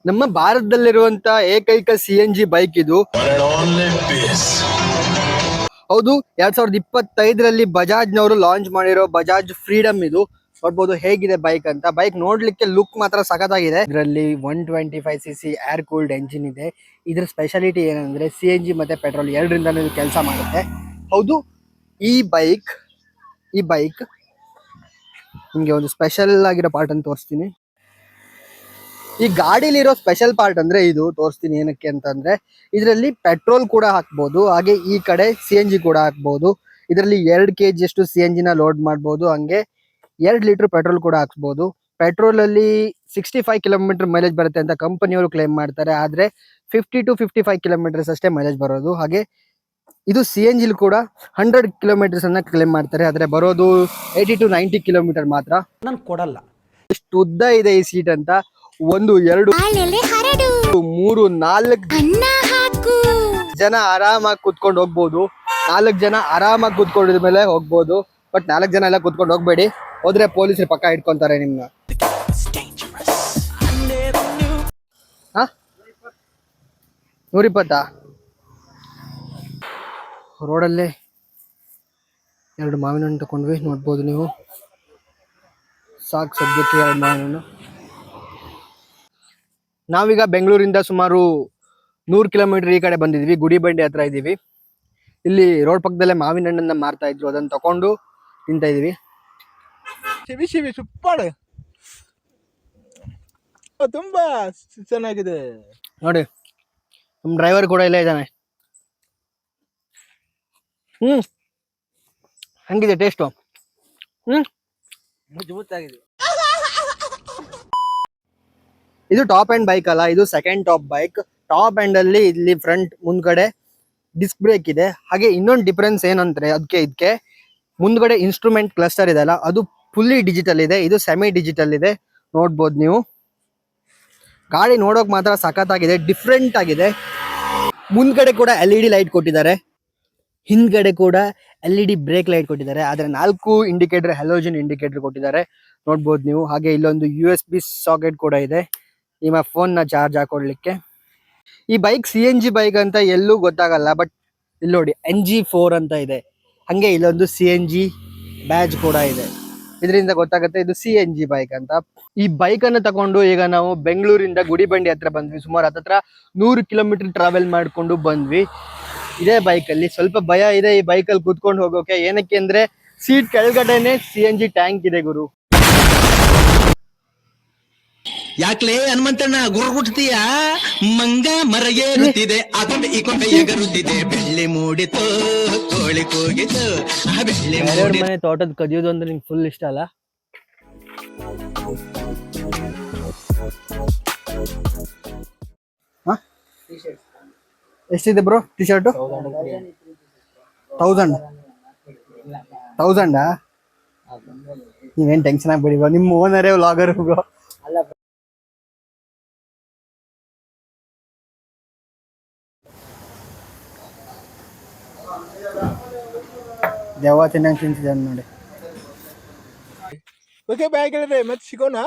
ನಮ್ಮ ಭಾರತದಲ್ಲಿರುವಂತ ಏಕೈಕ CNG bike ಇದು. ಹೌದು, 2025ರಲ್ಲಿ ಬಜಾಜ್ನವರು ಲಾಂಚ್ ಮಾಡಿರೋ ಬಜಾಜ್ ಫ್ರೀಡಮ್ ಇದು. ನೋಡ್ಬೋದು ಹೇಗಿದೆ ಬೈಕ್ ಅಂತ. ಬೈಕ್ ನೋಡ್ಲಿಕ್ಕೆ ಲುಕ್ ಮಾತ್ರ ಸಖತ್ತಾಗಿದೆ. ಇದರಲ್ಲಿ 125cc ಏರ್ ಕೂಲ್ಡ್ ಎಂಜಿನ್ ಇದೆ. ಇದ್ರ ಸ್ಪೆಷಾಲಿಟಿ ಏನಂದ್ರೆ CNG ಮತ್ತೆ ಪೆಟ್ರೋಲ್ ಎರಡರಿಂದನೂ ಕೆಲಸ ಮಾಡುತ್ತೆ. ಹೌದು, ಈ ಬೈಕ್ ನಿಮ್ಗೆ ಒಂದು ಸ್ಪೆಷಲ್ ಆಗಿರೋ ಪಾರ್ಟ್ ಅಂತ ತೋರಿಸ್ತೀನಿ. ಈ ಗಾಡಿಲಿರೋ ಸ್ಪೆಷಲ್ ಪಾರ್ಟ್ ಅಂದ್ರೆ ಇದು ತೋರಿಸ್ತೀನಿ ಏನಕ್ಕೆ ಅಂತಂದ್ರೆ, ಇದರಲ್ಲಿ ಪೆಟ್ರೋಲ್ ಕೂಡ ಹಾಕ್ಬೋದು, ಹಾಗೆ ಈ ಕಡೆ CNG ಕೂಡ ಹಾಕ್ಬೋದು. ಇದರಲ್ಲಿ 2 kg ಅಷ್ಟು CNG ನ ಲೋಡ್ ಮಾಡ್ಬೋದು, ಹಂಗೆ 2 ಲೀಟರ್ ಪೆಟ್ರೋಲ್ ಕೂಡ ಹಾಕ್ಸ್ಬೋದು. ಪೆಟ್ರೋಲ್ ಅಲ್ಲಿ 65 ಕಿಲೋಮೀಟರ್ ಮೈಲೇಜ್ ಬರುತ್ತೆ ಅಂತ ಕಂಪನಿಯವರು ಕ್ಲೇಮ್ ಮಾಡ್ತಾರೆ, ಆದ್ರೆ 50 to 55 ಕಿಲೋಮೀಟರ್ಸ್ ಅಷ್ಟೇ ಮೈಲೇಜ್ ಬರೋದು. ಹಾಗೆ ಇದು CNG ಕೂಡ 100 ಕಿಲೋಮೀಟರ್ಸ್ ಅನ್ನ ಕ್ಲೇಮ್ ಮಾಡ್ತಾರೆ, ಆದ್ರೆ ಬರೋದು 80 to 90 ಕಿಲೋಮೀಟರ್ ಮಾತ್ರ. ನಾನು ಕೊಡಲ್ಲ. ಇಷ್ಟು ಉದ್ದ ಇದೆ ಈ ಸೀಟ್ ಅಂತ. 1 2 3 4 ಜನ ಆರಾಮಾಗಿ ಕುತ್ಕೊಂಡು ಹೋಗ್ಬೋದು. 4 ಜನ ಆರಾಮಾಗಿ ಕುತ್ಕೊಂಡಿದ ಮೇಲೆ ಹೋಗ್ಬೋದು. ಬಟ್ 4 ಜನ ಎಲ್ಲ ಕುತ್ಕೊಂಡು ಹೋಗ್ಬೇಡಿ, ಹೋದ್ರೆ ಪೊಲೀಸರು ಪಕ್ಕ ಇಟ್ಕೊಂತಾರೆ ನಿಮ್ನ. 120 ರೋಡಲ್ಲೇ 2 ಮಾವಿನ ಹಣ್ಣು ತಗೊಂಡ್ವಿ, ನೋಡ್ಬೋದು ನೀವು. ಸಾಕು ಸದ್ಯಕ್ಕೆ 2 ಮಾವಿನ ಹಣ್ಣು. ನಾವೀಗ ಬೆಂಗಳೂರಿಂದ ಸುಮಾರು 100 ಕಿಲೋಮೀಟರ್ ಈ ಕಡೆ ಬಂದಿದ್ವಿ, ಗುಡಿಬಂಡೆ ಹತ್ರ ಇದೀವಿ. ಇಲ್ಲಿ ರೋಡ್ ಪಕ್ಕದಲ್ಲೇ ಮಾವಿನ ಹಣ್ಣನ್ನ ಮಾರ್ತಾ ಇದ್ರು, ಅದನ್ನ ತಕೊಂಡು ತಿಂತಾ ಇದೀವಿ. ಸೂಪರ್, ತುಂಬಾ ಚೆನ್ನಾಗಿದೆ ನೋಡಿ. ನಮ್ಮ ಡ್ರೈವರ್ ಕೂಡ ಇಲ್ಲೇ ಇದ್ದಾನೆ. ಹಂಗಿದೆ ಟೇಸ್ಟು. ಮಜಬೂತಾಗಿದೆ. ಇದು ಟಾಪ್ ಎಂಡ್ ಬೈಕ್ ಅಲ್ಲ, ಇದು second top bike. Top end ಅಲ್ಲಿ ಇಲ್ಲಿ ಫ್ರಂಟ್ ಮುಂದ್ಗಡೆ ಡಿಸ್ಕ್ ಬ್ರೇಕ್ ಇದೆ. ಹಾಗೆ ಇನ್ನೊಂದು ಡಿಫರೆನ್ಸ್ ಏನಂದ್ರೆ ಇದಕ್ಕೆ ಮುಂದ್ಗಡೆ ಇನ್ಸ್ಟ್ರೂಮೆಂಟ್ ಕ್ಲಸ್ಟರ್ ಇದೆ ಅಲ್ಲ, ಅದು ಫುಲ್ಲಿ ಡಿಜಿಟಲ್ ಇದೆ, ಇದು ಸೆಮಿ ಡಿಜಿಟಲ್ ಇದೆ. ನೋಡ್ಬೋದು ನೀವು. ಗಾಡಿ ನೋಡೋಕ್ ಮಾತ್ರ ಸಖತ್ತಾಗಿದೆ, ಡಿಫ್ರೆಂಟ್ ಆಗಿದೆ. ಮುಂದ್ಗಡೆ ಕೂಡ LED ಲೈಟ್ ಕೊಟ್ಟಿದ್ದಾರೆ, ಹಿಂದ್ಗಡೆ ಕೂಡ LED ಬ್ರೇಕ್ ಲೈಟ್ ಕೊಟ್ಟಿದ್ದಾರೆ, ಆದ್ರೆ 4 ಇಂಡಿಕೇಟರ್ ಹ್ಯಾಲೋಜನ್ ಇಂಡಿಕೇಟರ್ ಕೊಟ್ಟಿದ್ದಾರೆ, ನೋಡ್ಬೋದು ನೀವು. ಹಾಗೆ ಇಲ್ಲೊಂದು USB ಸಾಕೆಟ್ ಕೂಡ ಇದೆ, ನಿಮ್ಮ ಫೋನ್ ನ ಚಾರ್ಜ್ ಹಾಕೊಳ್ಲಿಕ್ಕೆ. ಈ ಬೈಕ್ CNG ಬೈಕ್ ಅಂತ ಎಲ್ಲೂ ಗೊತ್ತಾಗಲ್ಲ, ಬಟ್ ಇಲ್ಲಿ ನೋಡಿ NG4 ಅಂತ ಇದೆ. ಹಂಗೆ ಇಲ್ಲೊಂದು CNG ಬ್ಯಾಜ್ ಕೂಡ ಇದೆ, ಇದರಿಂದ ಗೊತ್ತಾಗುತ್ತೆ ಇದು CNG ಬೈಕ್ ಅಂತ. ಈ ಬೈಕ್ ಅನ್ನು ತಗೊಂಡು ಈಗ ನಾವು ಬೆಂಗಳೂರಿಂದ ಗುಡಿಬಂಡೆ ಹತ್ರ ಬಂದ್ವಿ. ಸುಮಾರು ಹತ್ತತ್ರ 100 ಕಿಲೋಮೀಟರ್ ಟ್ರಾವೆಲ್ ಮಾಡ್ಕೊಂಡು ಬಂದ್ವಿ ಇದೇ ಬೈಕಲ್ಲಿ. ಸ್ವಲ್ಪ ಭಯ ಇದೆ ಈ ಬೈಕಲ್ಲಿ ಕೂತ್ಕೊಂಡು ಹೋಗೋಕೆ, ಏನಕ್ಕೆ ಅಂದ್ರೆ ಸೀಟ್ ಕೆಳಗಡೆನೆ CNG ಟ್ಯಾಂಕ್ ಇದೆ ಗುರು. ಯಾಕ್ಲೇ ಹನುಮಂತಣ್ಣ ಗುರುಗುಟ್ತೀಯ? ಮಂಗ ಮರಗೇರುತ್ತಿದೆ, ಆಗೊಂಡೆ ಈ ಕೊಂಡೆ ಎಗರುತ್ತಿದೆ, ಬೆಳ್ಳಿ ಮೂಡಿತು ಕೋಳಿ ಕೂಗಿತು, ಬೆಳ್ಳಿ ಮನೆ ತೋಟದ ಕದಿಯೋದು ಅಂದ್ರೆ ನಿಂಗೆ ಫುಲ್ ಇಷ್ಟ ಅಲ್ಲ? ಎಷ್ಟಿದೆ ಬ್ರೋ ಟಿ ಶರ್ಟ್? 1000 ನೀವೇನ್ ಟೆನ್ಷನ್ ಆಗ್ಬೇಡಿ ಬ್ರೋ, ನಿಮ್ಮ ಓನರೇ ವ್ಲಾಗರ್ ಬ್ರೋ. ದೆವ್ವ ತಿನ್ನಂಗೆ ತಿಂತಿದ್ದಾನೆ ನೋಡಿ. ಓಕೆ ಬಾಯ್ ಗೆಳೆಯರೆ, ಮತ್ತೆ ಸಿಗೋಣ.